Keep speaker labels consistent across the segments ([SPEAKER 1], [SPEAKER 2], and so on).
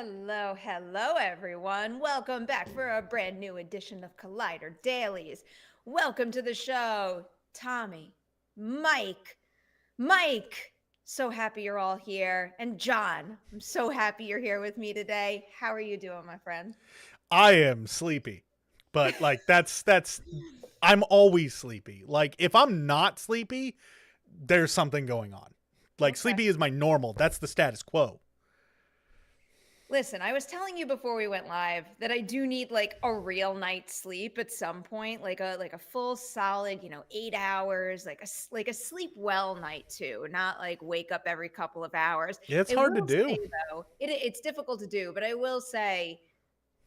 [SPEAKER 1] Hello, everyone. Welcome back for a brand new edition of Collider Dailies. Welcome to the show, Tommy, Mike, Mike. So happy you're all here. And John, I'm so happy you're here with me today. How are you doing, my friend?
[SPEAKER 2] I am sleepy, but like that's I'm always sleepy. Like if I'm not sleepy, there's something going on. Like
[SPEAKER 1] Okay.
[SPEAKER 2] sleepy is my normal. That's the status quo.
[SPEAKER 1] Listen, I was telling you before we went live that I do need like a real night's sleep at some point, like a full solid, 8 hours, like a sleep well night too, not like wake up every couple of hours.
[SPEAKER 2] Yeah, it's
[SPEAKER 1] I
[SPEAKER 2] hard to
[SPEAKER 1] will say
[SPEAKER 2] do.
[SPEAKER 1] though, it's difficult to do, but I will say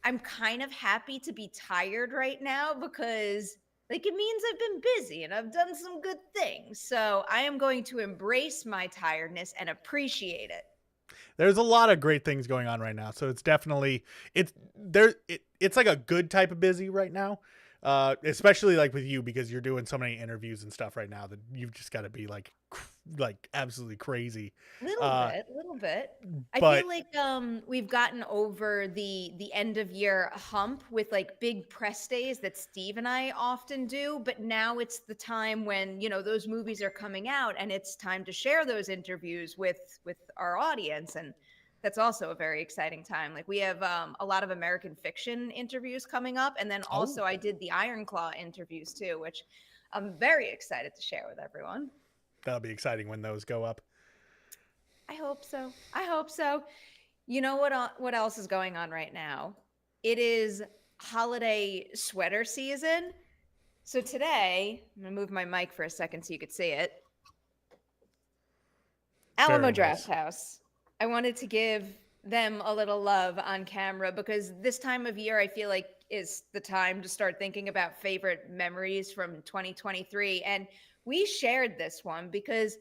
[SPEAKER 1] I'm kind of happy to be tired right now because like it means I've been busy and I've done some good things. So I am going to embrace my tiredness and appreciate it.
[SPEAKER 2] There's a lot of great things going on right now, so it's definitely it's there. It's like a good type of busy right now, especially like with you because you're doing so many interviews and stuff right now that you've just got to be like absolutely crazy.
[SPEAKER 1] Little
[SPEAKER 2] Uh,
[SPEAKER 1] bit, little bit. I
[SPEAKER 2] but
[SPEAKER 1] feel like we've gotten over the end of year hump with like big press days that Steve and I often do, but now it's the time when, those movies are coming out and it's time to share those interviews with our audience, and that's also a very exciting time. Like we have a lot of American fiction interviews coming up, and then
[SPEAKER 2] oh,
[SPEAKER 1] also I did the Iron Claw interviews too, which I'm very excited to share with everyone.
[SPEAKER 2] that'll be exciting when those go up.
[SPEAKER 1] I hope so. I hope so. You know what else is going on right now? It is holiday sweater season. So today, I'm going to move my mic for a second so you could see it. Alamo
[SPEAKER 2] Very
[SPEAKER 1] Draft
[SPEAKER 2] nice.
[SPEAKER 1] House. I wanted to give them a little love on camera because this time of year I feel like is the time to start thinking about favorite memories from 2023, and we shared this one because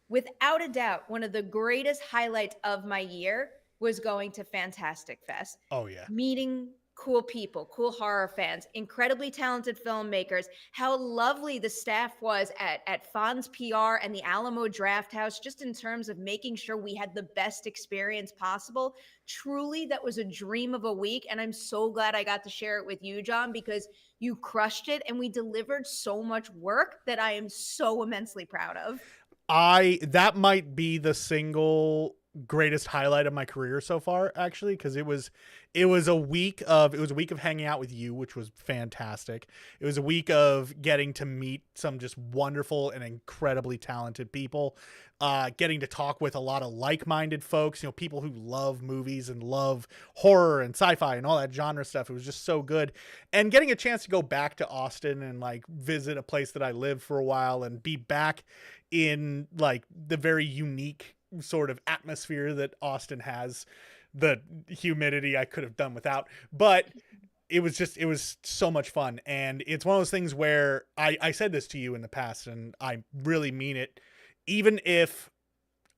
[SPEAKER 1] without a doubt, one of the greatest highlights of my year was going to Fantastic Fest,
[SPEAKER 2] Oh yeah.
[SPEAKER 1] meeting cool people, cool horror fans, incredibly talented filmmakers, how lovely the staff was at Fonz PR and the Alamo Draft House, just in terms of making sure we had the best experience possible. Truly, that was a dream of a week. And I'm so glad I got to share it with you, John, because you crushed it and we delivered so much work that I am so immensely proud of.
[SPEAKER 2] I that might be the single greatest highlight of my career so far actually because it was a week of hanging out with you, which was fantastic. It was a week of getting to meet some just wonderful and incredibly talented people, getting to talk with a lot of like-minded folks, people who love movies and love horror and sci-fi and all that genre stuff. It was just so good, and getting a chance to go back to Austin and like visit a place that I lived for a while and be back in like the very unique sort of atmosphere that Austin has. The humidity I could have done without, but it was so much fun. And it's one of those things where I said this to you in the past and I really mean it. Even if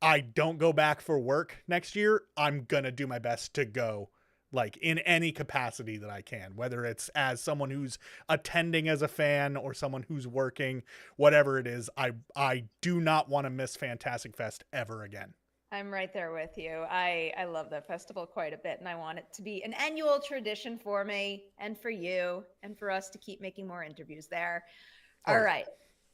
[SPEAKER 2] I don't go back for work next year, I'm going to do my best to go like in any capacity that I can, whether it's as someone who's attending as a fan or someone who's working, whatever it is. I do not want to miss Fantastic Fest ever again.
[SPEAKER 1] I'm right there with you. I love that festival quite a bit, and I want it to be an annual tradition for me and for you and for us to keep making more interviews there.
[SPEAKER 2] Oh
[SPEAKER 1] All
[SPEAKER 2] yeah.
[SPEAKER 1] right.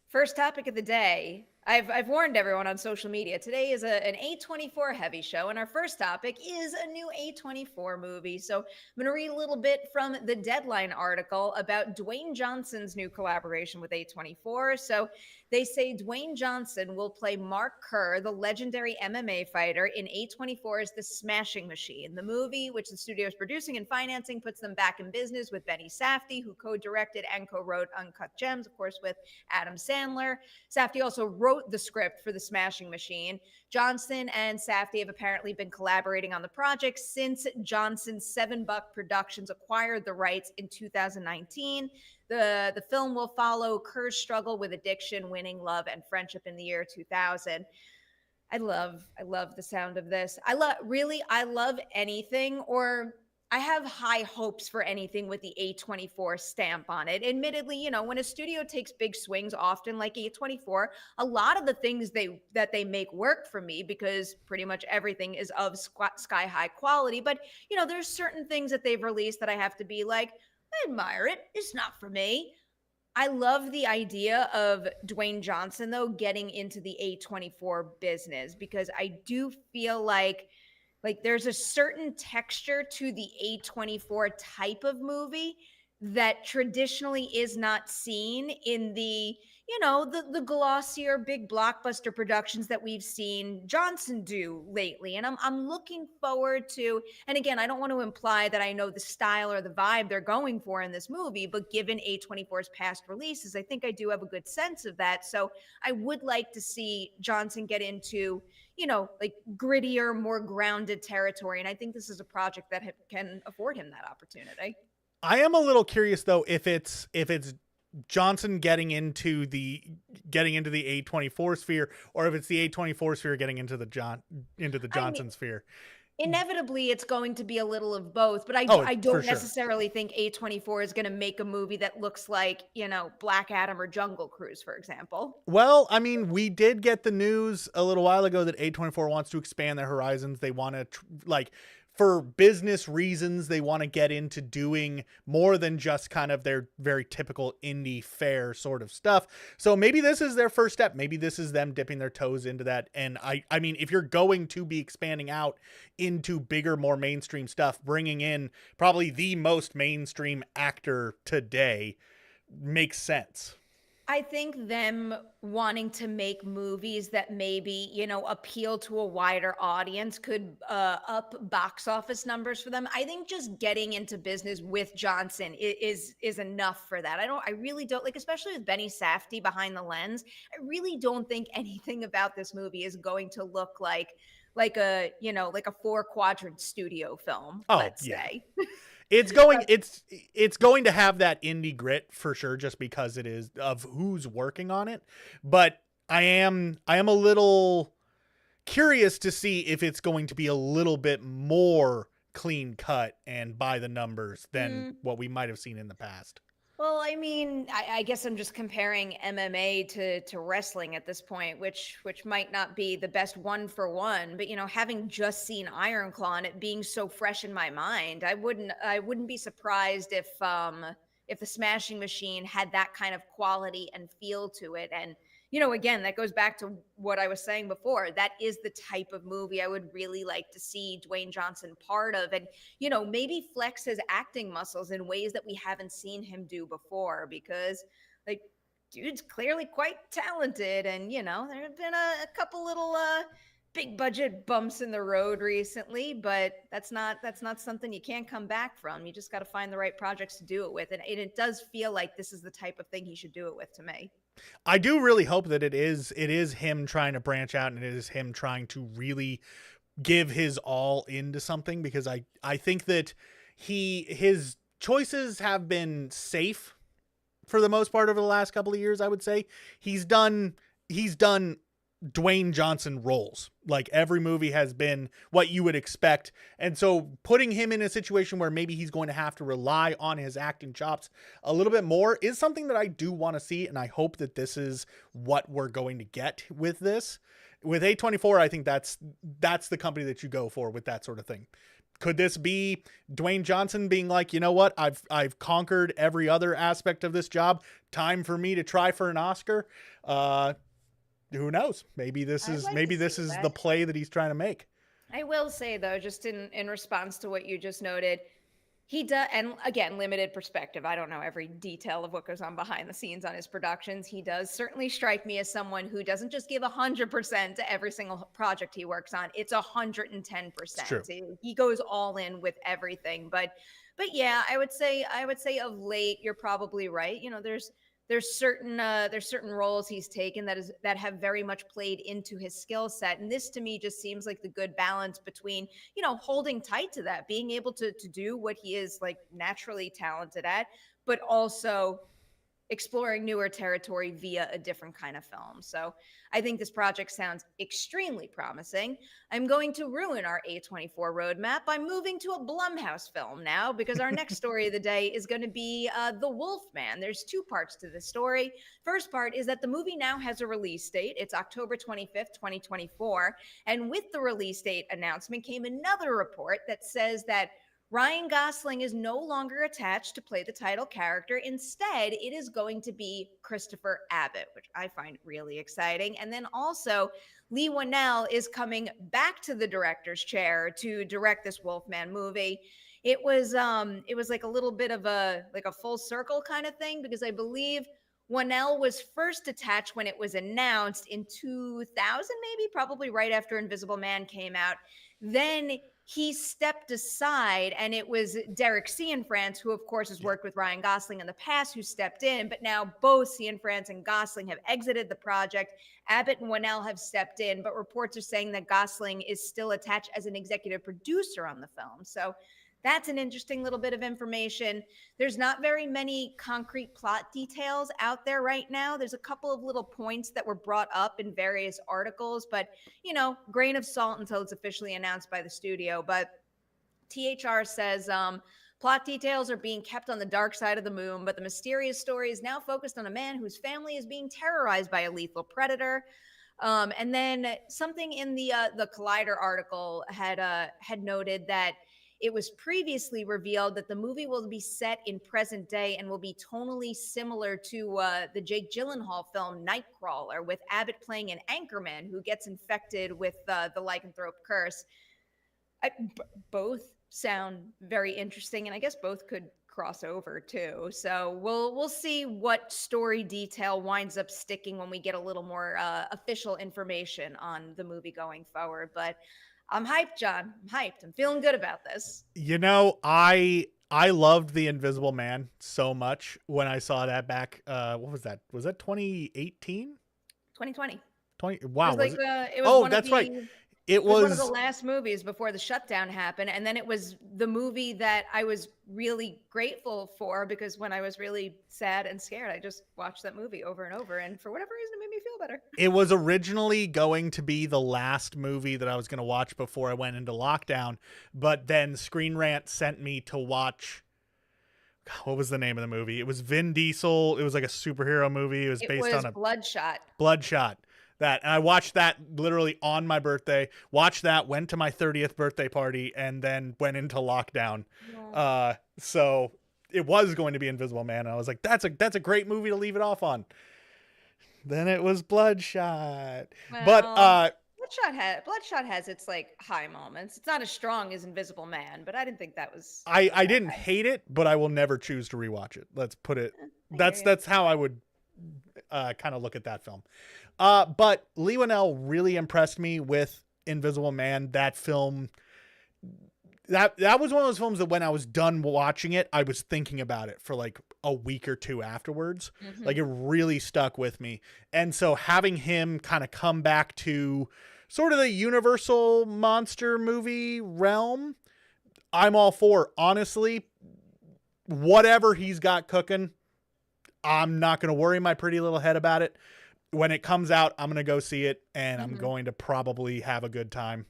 [SPEAKER 1] First topic of the day. I've warned everyone on social media. Today is an A24 heavy show, and our first topic is a new A24 movie. So I'm going to read a little bit from the Deadline article about Dwayne Johnson's new collaboration with A24. So they say Dwayne Johnson will play Mark Kerr, the legendary MMA fighter, in A24's The Smashing Machine. The movie, which the studio is producing and financing, puts them back in business with Benny Safdie, who co-directed and co-wrote Uncut Gems, of course, with Adam Sandler. Safdie also wrote the script for The Smashing Machine. Johnson and Safdie have apparently been collaborating on the project since Johnson's Seven Buck Productions acquired the rights in 2019. The film will follow Kerr's struggle with addiction, winning love, and friendship in the year 2000. I love the sound of this. I love anything, or I have high hopes for anything with the A24 stamp on it. Admittedly, when a studio takes big swings, often like A24, a lot of the things they make work for me because pretty much everything is of sky high quality. But there's certain things that they've released that I have to be like, I admire it. It's not for me. I love the idea of Dwayne Johnson, though, getting into the A24 business because I do feel like there's a certain texture to the A24 type of movie that traditionally is not seen in the glossier big blockbuster productions that we've seen Johnson do lately. And I'm looking forward to, and again, I don't want to imply that I know the style or the vibe they're going for in this movie, but given A24's past releases, I think I do have a good sense of that. So I would like to see Johnson get into like grittier, more grounded territory. And I think this is a project that can afford him that opportunity.
[SPEAKER 2] I am a little curious though if it's Johnson getting into the A24 sphere, or if it's the A24 sphere getting into the Johnson sphere.
[SPEAKER 1] Inevitably, it's going to be a little of both, but I don't necessarily think A24 is going to make a movie that looks like, Black Adam or Jungle Cruise, for example.
[SPEAKER 2] Well, I mean, we did get the news a little while ago that A24 wants to expand their horizons. They want to, for business reasons, they want to get into doing more than just kind of their very typical indie fare sort of stuff. So maybe this is their first step. Maybe this is them dipping their toes into that. And I mean, if you're going to be expanding out into bigger, more mainstream stuff, bringing in probably the most mainstream actor today makes sense.
[SPEAKER 1] I think them wanting to make movies that maybe, appeal to a wider audience could up box office numbers for them. I think just getting into business with Johnson is enough for that. I really don't, like, especially with Benny Safdie behind the lens, I really don't think anything about this movie is going to look like a 4-quadrant studio film, let's say.
[SPEAKER 2] It's going to have that indie grit for sure, just because it is of who's working on it. But I am a little curious to see if it's going to be a little bit more clean cut and by the numbers than what we might have seen in the past.
[SPEAKER 1] Well, I mean, I guess I'm just comparing MMA to wrestling at this point, which might not be the best one for one, but having just seen Iron Claw and it being so fresh in my mind, I wouldn't be surprised if the Smashing Machine had that kind of quality and feel to it. And again, that goes back to what I was saying before. That is the type of movie I would really like to see Dwayne Johnson part of. And, maybe flex his acting muscles in ways that we haven't seen him do before, because, like, dude's clearly quite talented. And, there have been a couple little big budget bumps in the road recently, but that's not something you can't come back from. You just got to find the right projects to do it with. And it does feel like this is the type of thing he should do it with to me.
[SPEAKER 2] I do really hope that it is him trying to branch out, and it is him trying to really give his all into something, because I think that his choices have been safe for the most part over the last couple of years. I would say he's done Dwayne Johnson roles. Like, every movie has been what you would expect. And so putting him in a situation where maybe he's going to have to rely on his acting chops a little bit more is something that I do want to see. And I hope that this is what we're going to get with this. With A24, I think that's the company that you go for with that sort of thing. Could this be Dwayne Johnson being like, you know what? I've conquered every other aspect of this job. Time for me to try for an Oscar. Who knows? Maybe this is the play that he's trying to make.
[SPEAKER 1] I will say, though, just in response to what you just noted, he does, and again, limited perspective. I don't know every detail of what goes on behind the scenes on his productions. He does certainly strike me as someone who doesn't just give 100% to every single project he works on. It's 110%. He goes all in with everything. But yeah, I would say of late, you're probably right. There's certain roles he's taken that have very much played into his skill set. And this to me just seems like the good balance between, holding tight to that, being able to do what he is like naturally talented at, but also exploring newer territory via a different kind of film. So I think this project sounds extremely promising. I'm going to ruin our A24 roadmap by moving to a Blumhouse film now, because our next story of the day is going to be The Wolfman. There's two parts to this story. First part is that the movie now has a release date. It's October 25th, 2024. And with the release date announcement came another report that says that Ryan Gosling is no longer attached to play the title character. Instead, it is going to be Christopher Abbott, which I find really exciting. And then also, Leigh Whannell is coming back to the director's chair to direct this Wolfman movie. It was like a little bit of a full circle kind of thing, because I believe Whannell was first attached when it was announced in 2000, maybe, probably right after Invisible Man came out. Then he stepped aside, and it was Derek Cianfrance, who of course has worked with Ryan Gosling in the past, who stepped in. But now both Cianfrance and Gosling have exited the project. Abbott and Whannell have stepped in, but reports are saying that Gosling is still attached as an executive producer on the film. So that's an interesting little bit of information. There's not very many concrete plot details out there right now. There's a couple of little points that were brought up in various articles, but, grain of salt until it's officially announced by the studio. But THR says plot details are being kept on the dark side of the moon, but the mysterious story is now focused on a man whose family is being terrorized by a lethal predator. And then something in the Collider article had noted that it was previously revealed that the movie will be set in present day and will be tonally similar to the Jake Gyllenhaal film Nightcrawler, with Abbott playing an anchorman who gets infected with the lycanthrope curse. Both sound very interesting, and I guess both could cross over too. So we'll see what story detail winds up sticking when we get a little more official information on the movie going forward. But I'm hyped, John. I'm hyped. I'm feeling good about this.
[SPEAKER 2] I loved The Invisible Man so much when I saw that back. What was that? Was that 2018?
[SPEAKER 1] 2020.
[SPEAKER 2] Wow.
[SPEAKER 1] It was
[SPEAKER 2] that's right.
[SPEAKER 1] It was one of the last movies before the shutdown happened. And then it was the movie that I was really grateful for, because when I was really sad and scared, I just watched that movie over and over. And for whatever reason, it made me feel better.
[SPEAKER 2] It was originally going to be the last movie that I was going to watch before I went into lockdown. But then Screen Rant sent me to watch, what was the name of the movie? It was Vin Diesel. It was like a superhero movie. It was based on Bloodshot. And I watched that literally on my birthday, watched that, went to my 30th birthday party, and then went into lockdown. Yeah. So it was going to be Invisible Man. And I was like, that's a great movie to leave it off on. Then it was Bloodshot.
[SPEAKER 1] Well,
[SPEAKER 2] but
[SPEAKER 1] Bloodshot has its high moments. It's not as strong as Invisible Man, but I didn't think that was.
[SPEAKER 2] I didn't hate it, but I will never choose to rewatch it. Let's put it. That's how I would kind of look at that film. But Leigh Whannell really impressed me with Invisible Man. That film, that was one of those films that when I was done watching it, I was thinking about it for like a week or two afterwards. Mm-hmm. Like, it really stuck with me. And so having him kind of come back to sort of the Universal monster movie realm, I'm all for. Honestly, whatever he's got cooking, I'm not going to worry my pretty little head about it. When it comes out, I'm going to go see it, and I'm going to probably have a good time.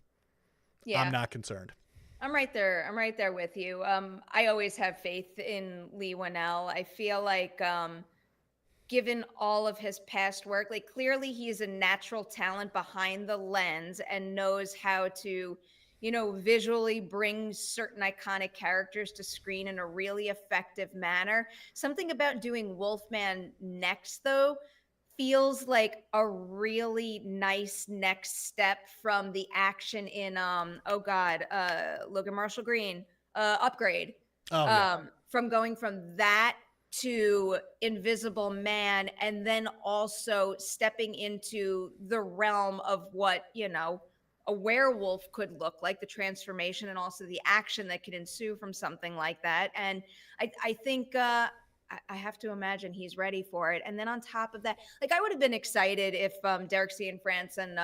[SPEAKER 2] Yeah. I'm not concerned.
[SPEAKER 1] I'm right there with you. I always have faith in Leigh Whannell. I feel like, given all of his past work, clearly he is a natural talent behind the lens and knows how to, visually bring certain iconic characters to screen in a really effective manner. Something about doing Wolfman next, though, feels like a really nice next step from the action in Logan Marshall Green, Upgrade. From going from that to Invisible Man, and then also stepping into the realm of what, a werewolf could look like, the transformation, and also the action that could ensue from something like that. And I think I have to imagine he's ready for it. And then on top of that, I would have been excited if Derek Cianfrance and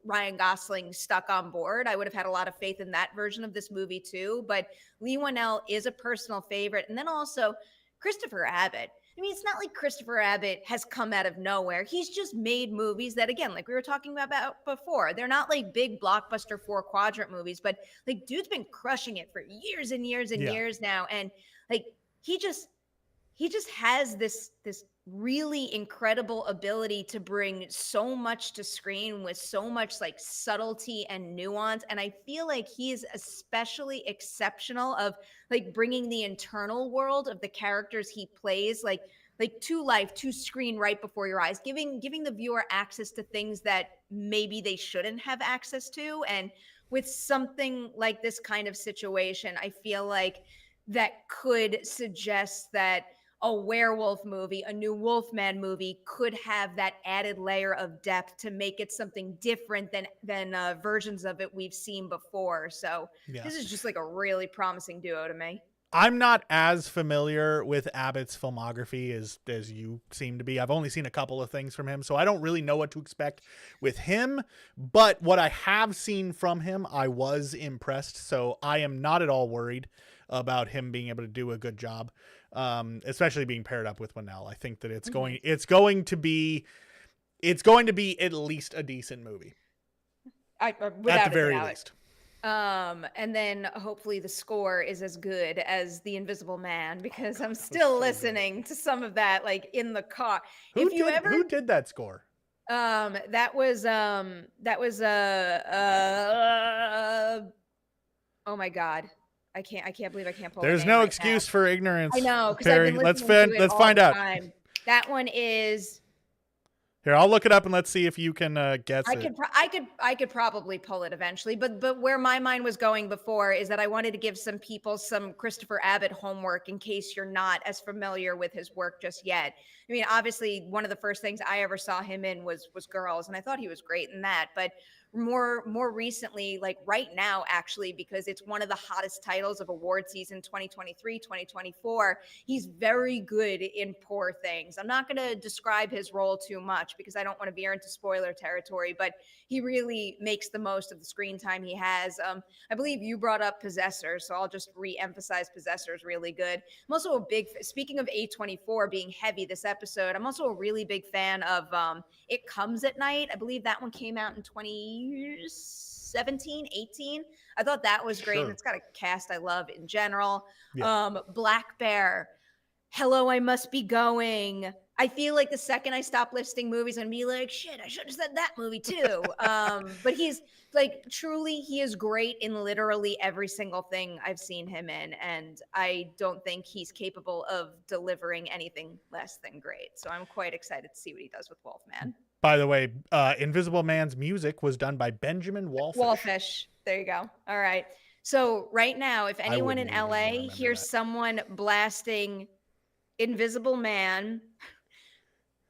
[SPEAKER 1] Ryan Gosling stuck on board. I would have had a lot of faith in that version of this movie too. But Leigh Whannell is a personal favorite. And then also Christopher Abbott. I mean, it's not like Christopher Abbott has come out of nowhere. He's just made movies that, again, like we were talking about before, they're not like big blockbuster 4-quadrant movies, but like dude's been crushing it for years and years and years now. And like he just has this really incredible ability to bring so much to screen with so much like subtlety and nuance. And I feel like he's especially exceptional of like bringing the internal world of the characters he plays like to life, to screen right before your eyes, giving the viewer access to things that maybe they shouldn't have access to. And with something like this kind of situation, I feel like that could suggest that a werewolf movie, a new Wolfman movie could have that added layer of depth to make it something different than versions of it we've seen before. So this is just like a really promising duo to me.
[SPEAKER 2] I'm not as familiar with Abbott's filmography as you seem to be. I've only seen a couple of things from him, so I don't really know what to expect with him. But what I have seen from him, I was impressed. So I am not at all worried about him being able to do a good job, especially being paired up with Whannell. I think that it's going to be at least a decent movie.
[SPEAKER 1] At the very least. And then hopefully the score is as good as The Invisible Man, because I'm still listening to some of that like in the car.
[SPEAKER 2] Who did that score?
[SPEAKER 1] That was oh my God. I can't believe I can't pull it.
[SPEAKER 2] There's no excuse for ignorance.
[SPEAKER 1] I know,
[SPEAKER 2] Perry. Let's find out.
[SPEAKER 1] That one is.
[SPEAKER 2] Here, I'll look it up and let's see if you can guess it.
[SPEAKER 1] I could probably pull it eventually, but where my mind was going before is that I wanted to give some people some Christopher Abbott homework in case you're not as familiar with his work just yet. I mean, obviously, one of the first things I ever saw him in was Girls, and I thought he was great in that. But more recently, like right now, actually, because it's one of the hottest titles of award season 2023, 2024, he's very good in Poor Things. I'm not going to describe his role too much because I don't want to veer into spoiler territory, but he really makes the most of the screen time he has. I believe you brought up Possessor, so I'll just re-emphasize Possessor is really good. I'm also speaking of A24 being heavy this episode, I'm also a really big fan of It Comes at Night. I believe that one came out in 2017, 18. I thought that was great. Sure. And it's got a cast I love in general. Yeah. Black Bear, Hello, I Must Be Going. I feel like the second I stop listing movies, I'm gonna be like, shit, I should have said that movie too. But he's like, truly, he is great in literally every single thing I've seen him in. And I don't think he's capable of delivering anything less than great. So I'm quite excited to see what he does with Wolfman.
[SPEAKER 2] By the way, Invisible Man's music was done by Benjamin Wallfish.
[SPEAKER 1] Wallfish. There you go. All right. So right now, if anyone in LA hears someone blasting Invisible Man,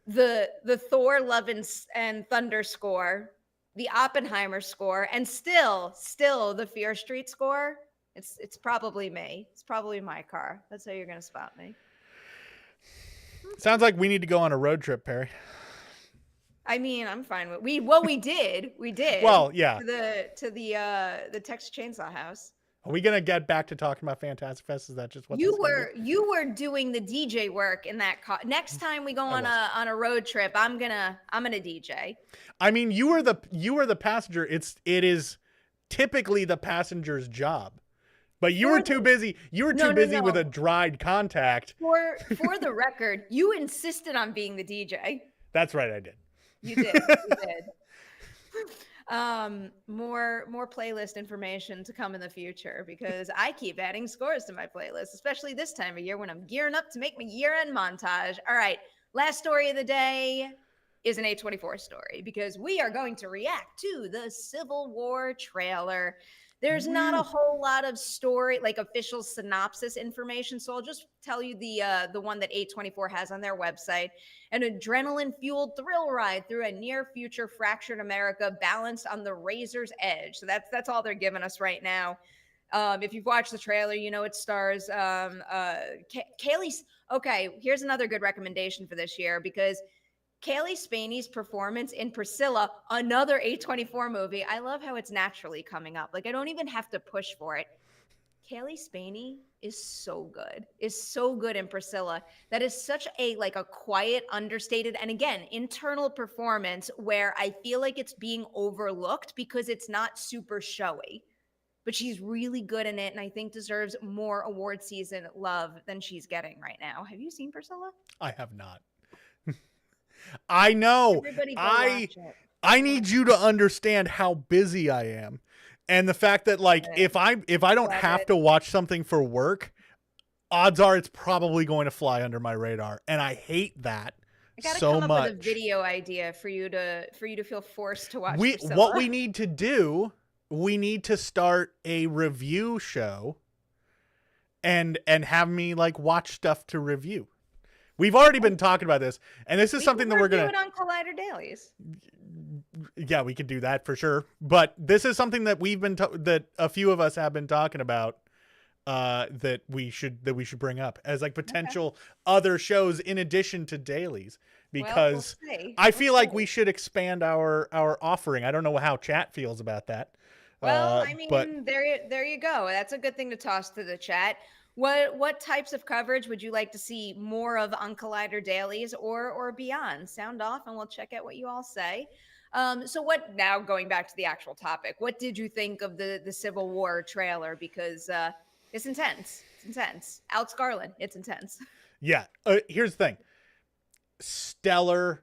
[SPEAKER 1] the Thor Love and Thunder score, the Oppenheimer score, and still the Fear Street score, it's probably me. It's probably my car. That's how you're gonna spot me.
[SPEAKER 2] Sounds like we need to go on a road trip, Perry.
[SPEAKER 1] I mean, I'm fine with we did.
[SPEAKER 2] Well, yeah.
[SPEAKER 1] To the Texas Chainsaw House.
[SPEAKER 2] Are we gonna get back to talking about Fantastic Fest? Is that just what
[SPEAKER 1] you were doing the DJ work in that car? Next time we go on a road trip, I'm gonna DJ.
[SPEAKER 2] I mean, you were the passenger. It is typically the passenger's job, but you were too busy. You were too busy with a dried contact.
[SPEAKER 1] For the record, you insisted on being the DJ.
[SPEAKER 2] That's right, I did.
[SPEAKER 1] You did. You did. More playlist information to come in the future because I keep adding scores to my playlist, especially this time of year when I'm gearing up to make my year-end montage. All right, last story of the day is an A24 story because we are going to react to the Civil War trailer. There's not a whole lot of story, like official synopsis information. So I'll just tell you the one that A24 has on their website. An adrenaline-fueled thrill ride through a near-future fractured America balanced on the razor's edge. So that's all they're giving us right now. If you've watched the trailer, you know it stars Cailee. Okay, here's another good recommendation for this year because Cailee Spaeny's performance in Priscilla, another A24 movie. I love how it's naturally coming up. Like I don't even have to push for it. Cailee Spaeny is so good. Is so good in Priscilla. That is such a like a quiet, understated, and again, internal performance where I feel like it's being overlooked because it's not super showy. But she's really good in it, and I think deserves more award season love than she's getting right now. Have you seen Priscilla?
[SPEAKER 2] I have not. I know.
[SPEAKER 1] Everybody go
[SPEAKER 2] I
[SPEAKER 1] watch it.
[SPEAKER 2] I need you to understand how busy I am. And the fact that like if I don't
[SPEAKER 1] Love
[SPEAKER 2] have
[SPEAKER 1] it.
[SPEAKER 2] to watch something for work, odds are it's probably going to fly under my radar. And I hate that
[SPEAKER 1] I gotta
[SPEAKER 2] so
[SPEAKER 1] come up
[SPEAKER 2] much.
[SPEAKER 1] with a video idea for you to feel forced to watch Priscilla.
[SPEAKER 2] What we need to do, we need to start a review show and have me like watch stuff to review. We've already been talking about this, and this is
[SPEAKER 1] We
[SPEAKER 2] something
[SPEAKER 1] can
[SPEAKER 2] that we're
[SPEAKER 1] review
[SPEAKER 2] gonna.
[SPEAKER 1] it on Collider Dailies.
[SPEAKER 2] Yeah, we could do that for sure. But this is something that we've been that a few of us have been talking about. That we should bring up as like potential other shows in addition to dailies, because
[SPEAKER 1] Well, we'll see.
[SPEAKER 2] I feel like we should expand our offering. I don't know how chat feels about that.
[SPEAKER 1] Well, I mean,
[SPEAKER 2] but
[SPEAKER 1] there you go. That's a good thing to toss to the chat. What types of coverage would you like to see more of on Collider Dailies or beyond? Sound off, and we'll check out what you all say. So what now? Going back to the actual topic, what did you think of the Civil War trailer? Because it's intense. It's intense. Alex Garland. It's intense.
[SPEAKER 2] yeah, here's the thing: stellar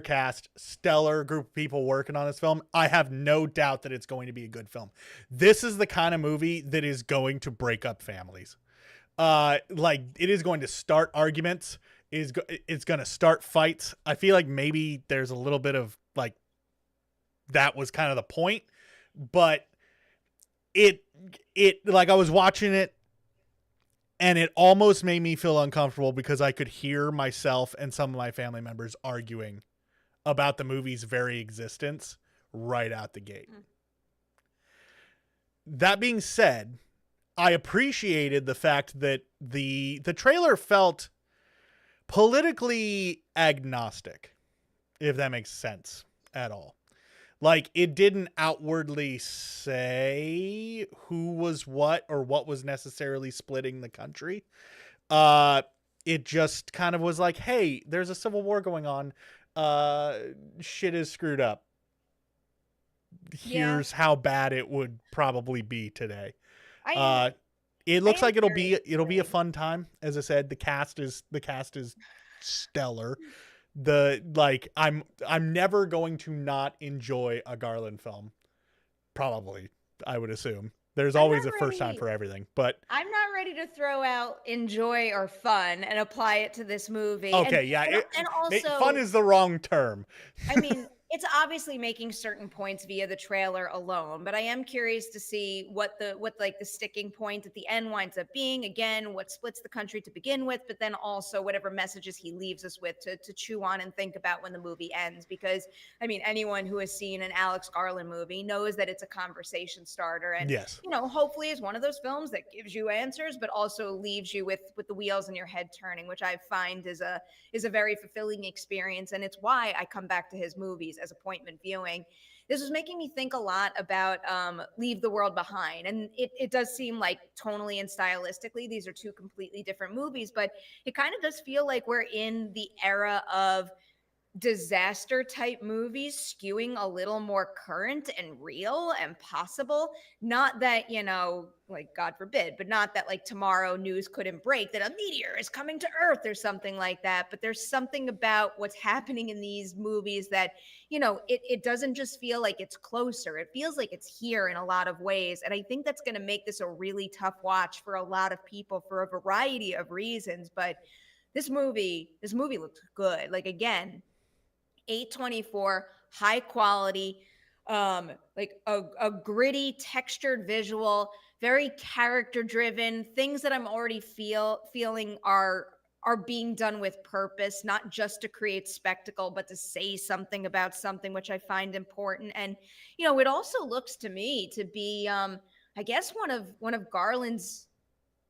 [SPEAKER 2] cast, stellar group of people working on this film. I have no doubt that it's going to be a good film. This is the kind of movie that is going to break up families. Like it is going to start arguments. It's going to start fights. I feel like maybe there's a little bit of like that was kind of the point, but it like I was watching it and it almost made me feel uncomfortable because I could hear myself and some of my family members arguing about the movie's very existence right out the gate. That being said, I appreciated the fact that the trailer felt politically agnostic, if that makes sense at all. Like, it didn't outwardly say who was what or what was necessarily splitting the country. It just kind of was like, hey, there's a civil war going on. Shit is screwed up. Here's how bad it would probably be today. It looks like it'll be a fun time. As I said, the cast is stellar. I'm never going to not enjoy a Garland film. Probably, I would assume. There's always a first time for everything, but
[SPEAKER 1] I'm not ready to throw out enjoy or fun and apply it to this movie.
[SPEAKER 2] Okay,
[SPEAKER 1] and also
[SPEAKER 2] fun is the wrong term.
[SPEAKER 1] I mean, it's obviously making certain points via the trailer alone, but I am curious to see what the sticking point at the end winds up being. Again, what splits the country to begin with, but then also whatever messages he leaves us with to chew on and think about when the movie ends. Because I mean, anyone who has seen an Alex Garland movie knows that it's a conversation starter, and
[SPEAKER 2] yes,
[SPEAKER 1] hopefully is one of those films that gives you answers, but also leaves you with the wheels in your head turning, which I find is a very fulfilling experience, and it's why I come back to his movies as appointment viewing. This was making me think a lot about Leave the World Behind. And it does seem like tonally and stylistically, these are two completely different movies, but it kind of does feel like we're in the era of disaster type movies skewing a little more current and real and possible. Not that, like God forbid, but not that like tomorrow news couldn't break that a meteor is coming to Earth or something like that. But there's something about what's happening in these movies that, it doesn't just feel like it's closer. It feels like it's here in a lot of ways. And I think that's going to make this a really tough watch for a lot of people for a variety of reasons. But this movie looks good. Like, again, A24, high quality, like a gritty, textured visual, very character driven. Things that I'm already feeling are being done with purpose, not just to create spectacle, but to say something about something, which I find important. And it also looks to me to be, I guess, one of Garland's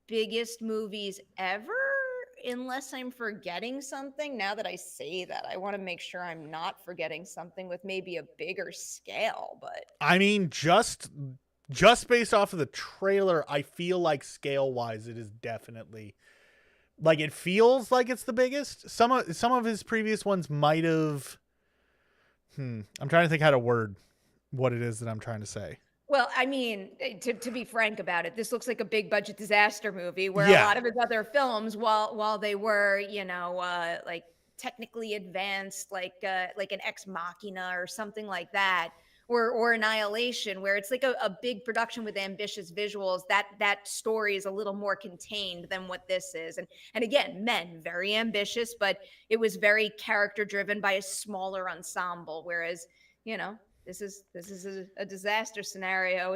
[SPEAKER 1] biggest movies ever. Unless I'm forgetting something. Now that I say that, I want to make sure I'm not forgetting something with maybe a bigger scale. But
[SPEAKER 2] I mean, just just based off of the trailer, I feel like scale wise, it is definitely like, it feels like it's the biggest. Some of his previous ones might have. I'm trying to think how to word what it is that I'm trying to say.
[SPEAKER 1] Well, I mean, to be frank about it, this looks like a big budget disaster movie where a
[SPEAKER 2] Yeah.
[SPEAKER 1] lot of his other films, while they were, like technically advanced, like an Ex Machina or something like that, or Annihilation, where it's like a big production with ambitious visuals. That story is a little more contained than what this is, and again, men very ambitious, but it was very character driven by a smaller ensemble, whereas this is a disaster scenario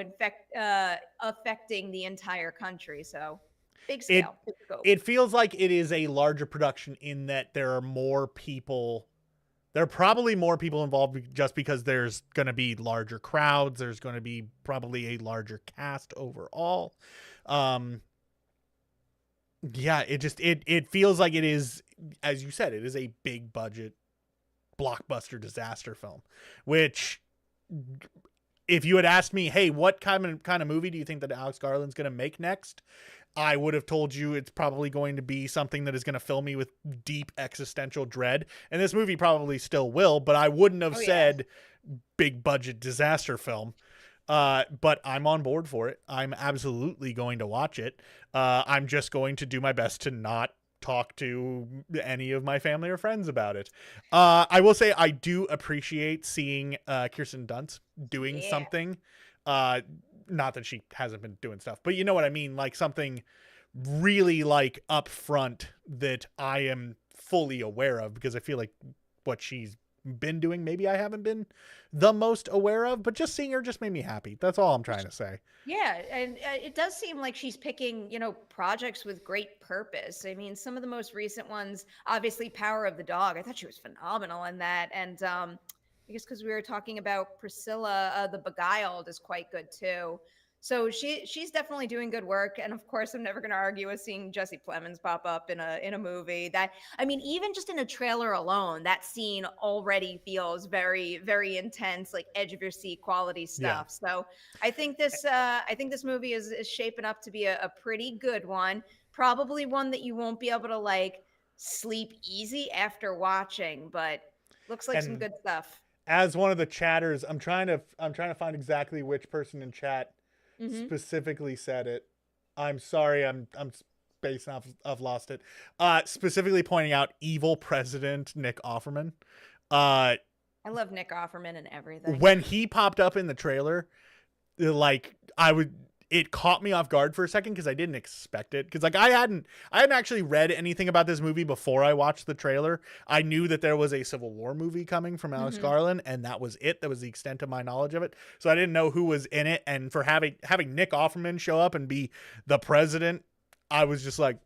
[SPEAKER 1] affecting the entire country. So big scale, big scope.
[SPEAKER 2] It feels like it is a larger production in that there are more people. There are probably more people involved just because there's going to be larger crowds. There's going to be probably a larger cast overall. Yeah, it feels like it is, as you said, it is a big budget blockbuster disaster film, which, if you had asked me, hey, what kind of movie do you think that Alex Garland's going to make next? I would have told you it's probably going to be something that is going to fill me with deep existential dread. And this movie probably still will, but I wouldn't have said big budget disaster film. But I'm on board for it. I'm absolutely going to watch it. I'm just going to do my best to not talk to any of my family or friends about it. I will say I do appreciate seeing Kirsten Dunst doing something. Not that she hasn't been doing stuff, but you know what I mean? Like something really like upfront that I am fully aware of, because I feel like what she's been doing, maybe I haven't been the most aware of, but just seeing her just made me happy. That's all I'm trying to say.
[SPEAKER 1] Yeah, and it does seem like she's picking, projects with great purpose. I mean, some of the most recent ones, obviously Power of the Dog. I thought she was phenomenal in that. And I guess because we were talking about Priscilla, The Beguiled is quite good too. So she's definitely doing good work. And of course, I'm never going to argue with seeing Jesse Plemons pop up in a movie. That, I mean, even just in a trailer alone, that scene already feels very, very intense, like edge of your seat quality stuff. Yeah. So I think this movie is shaping up to be a pretty good one. Probably one that you won't be able to like sleep easy after watching, but looks like some good stuff.
[SPEAKER 2] As one of the chatters, I'm trying to find exactly which person in chat specifically said it. I'm sorry, I'm spacing off. I've lost it. Specifically pointing out evil president Nick Offerman. I
[SPEAKER 1] love Nick Offerman and everything.
[SPEAKER 2] When he popped up in the trailer, like it caught me off guard for a second because I didn't expect it. Because like I hadn't actually read anything about this movie before I watched the trailer. I knew that there was a Civil War movie coming from Alex Garland, and that was it. That was the extent of my knowledge of it. So I didn't know who was in it. And for having Nick Offerman show up and be the president, I was just like,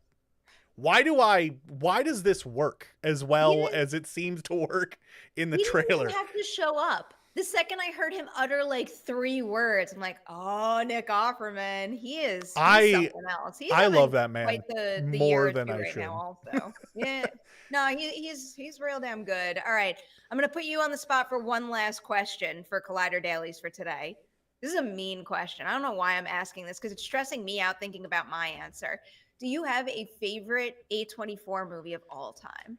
[SPEAKER 2] why does this work as well as it seems to work in the trailer?
[SPEAKER 1] He didn't have to show up. The second I heard him utter like 3 words, I'm like, oh, Nick Offerman, he's something else.
[SPEAKER 2] I love that man
[SPEAKER 1] quite the
[SPEAKER 2] more than I
[SPEAKER 1] right
[SPEAKER 2] should.
[SPEAKER 1] Now also. Yeah, no, he's real damn good. All right, I'm gonna put you on the spot for one last question for Collider Dailies for today. This is a mean question. I don't know why I'm asking this because it's stressing me out thinking about my answer. Do you have a favorite A24 movie of all time?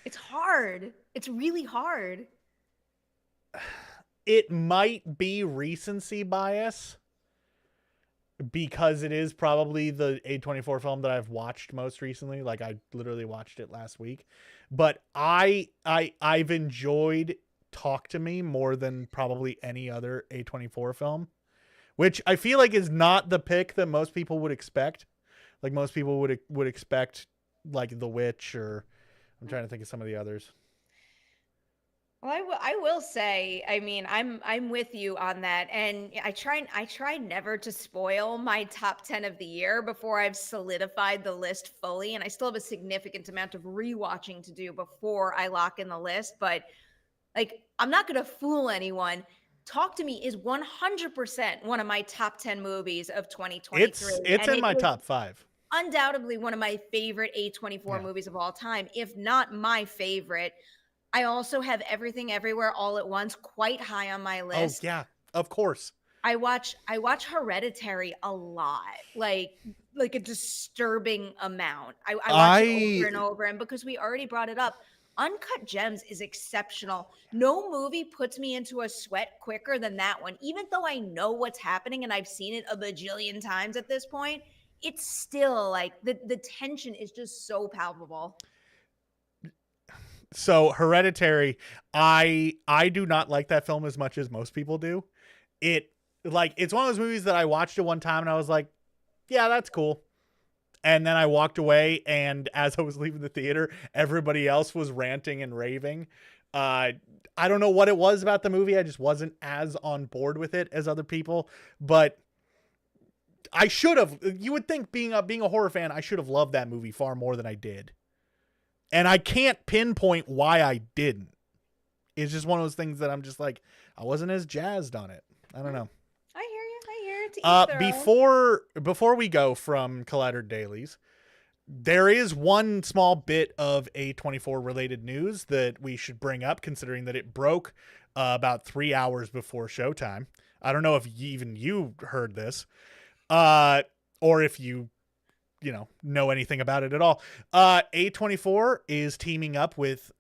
[SPEAKER 1] It's hard. It's really hard.
[SPEAKER 2] It might be recency bias because it is probably the A24 film that I've watched most recently. Like I literally watched it last week, but I've enjoyed Talk to Me more than probably any other A24 film, which I feel like is not the pick that most people would expect. Like most people would expect like The Witch, or I'm trying to think of some of the others.
[SPEAKER 1] Well, I will say, I mean, I'm with you on that, and I try never to spoil my top 10 of the year before I've solidified the list fully, and I still have a significant amount of rewatching to do before I lock in the list. But like, I'm not gonna fool anyone. Talk to Me is 100% one of my top 10 movies of 2023.
[SPEAKER 2] It's in my top 5.
[SPEAKER 1] undoubtedly one of my favorite A24 movies of all time, if not my favorite. I also have Everything Everywhere All at Once quite high on my list.
[SPEAKER 2] Oh yeah, of course.
[SPEAKER 1] I watch Hereditary a lot, like a disturbing amount. I watch it over and over, and because we already brought it up, Uncut Gems is exceptional. No movie puts me into a sweat quicker than that one. Even though I know what's happening and I've seen it a bajillion times at this point, it's still like the tension is just so palpable.
[SPEAKER 2] So Hereditary, I do not like that film as much as most people do. It's one of those movies that I watched it one time and I was like, yeah, that's cool. And then I walked away, and as I was leaving the theater, everybody else was ranting and raving. I don't know what it was about the movie. I just wasn't as on board with it as other people, but I should have. You would think being a horror fan, I should have loved that movie far more than I did. And I can't pinpoint why I didn't. It's just one of those things that I'm just like, I wasn't as jazzed on it. I don't know.
[SPEAKER 1] I hear it. To
[SPEAKER 2] Before we go from Collider Dailies, there is one small bit of A24 related news that we should bring up, considering that it broke about 3 hours before showtime. I don't know if even you heard this, or if you know anything about it at all. A24 is teaming up with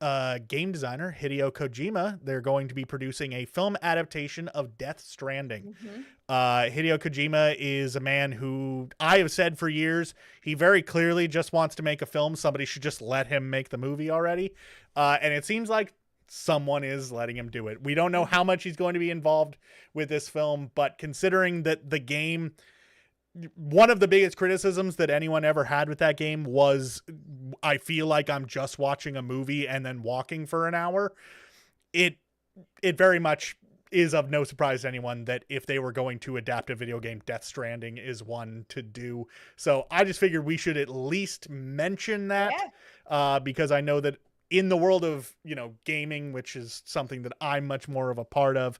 [SPEAKER 2] game designer Hideo Kojima. They're going to be producing a film adaptation of Death Stranding. Hideo Kojima is a man who I have said for years, he very clearly just wants to make a film. Somebody should just let him make the movie already. And it seems like someone is letting him do it. We don't know how much he's going to be involved with this film, but considering that the game, one of the biggest criticisms that anyone ever had with that game was, I feel like I'm just watching a movie and then walking for an hour. It very much is of no surprise to anyone that if they were going to adapt a video game, Death Stranding is one to do. So I just figured we should at least mention that, because I know that in the world of, gaming, which is something that I'm much more of a part of,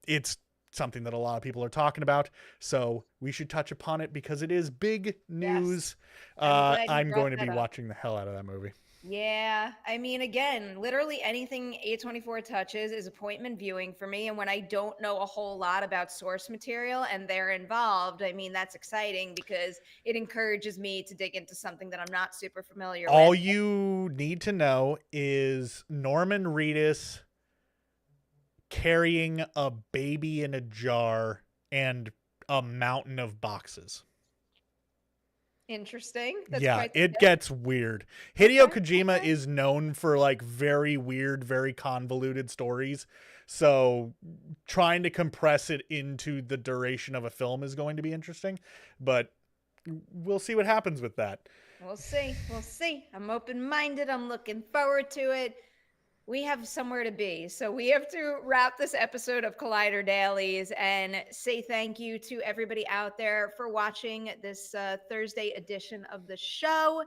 [SPEAKER 2] it's something that a lot of people are talking about, so we should touch upon it because it is big news. I'm going to be watching the hell out of that movie.
[SPEAKER 1] Yeah, I mean, again, literally anything A24 touches is appointment viewing for me, and when I don't know a whole lot about source material and they're involved, I mean, that's exciting because it encourages me to dig into something that I'm not super familiar with.
[SPEAKER 2] All you need to know is Norman Reedus carrying a baby in a jar and a mountain of boxes.
[SPEAKER 1] Interesting.
[SPEAKER 2] It gets weird. Hideo Kojima is known for very weird, very convoluted stories. So trying to compress it into the duration of a film is going to be interesting, but we'll see what happens with that.
[SPEAKER 1] We'll see. I'm open-minded. I'm looking forward to it. We have somewhere to be. So we have to wrap this episode of Collider Dailies and say thank you to everybody out there for watching this Thursday edition of the show.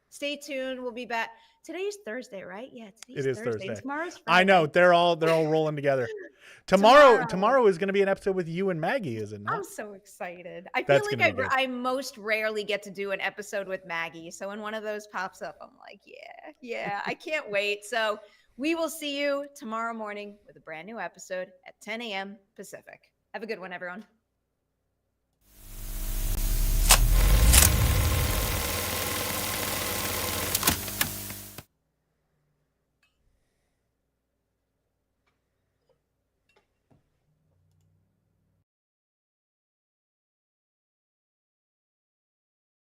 [SPEAKER 1] Stay tuned. We'll be back. Today's Thursday, right? Yeah,
[SPEAKER 2] it is Thursday.
[SPEAKER 1] Tomorrow's Friday.
[SPEAKER 2] I know. They're all rolling together. Tomorrow is going to be an episode with you and Maggie, is it not?
[SPEAKER 1] I'm so excited. I feel like I most rarely get to do an episode with Maggie. So when one of those pops up, I'm like, yeah, I can't wait. So we will see you tomorrow morning with a brand new episode at 10 a.m. Pacific. Have a good one, everyone.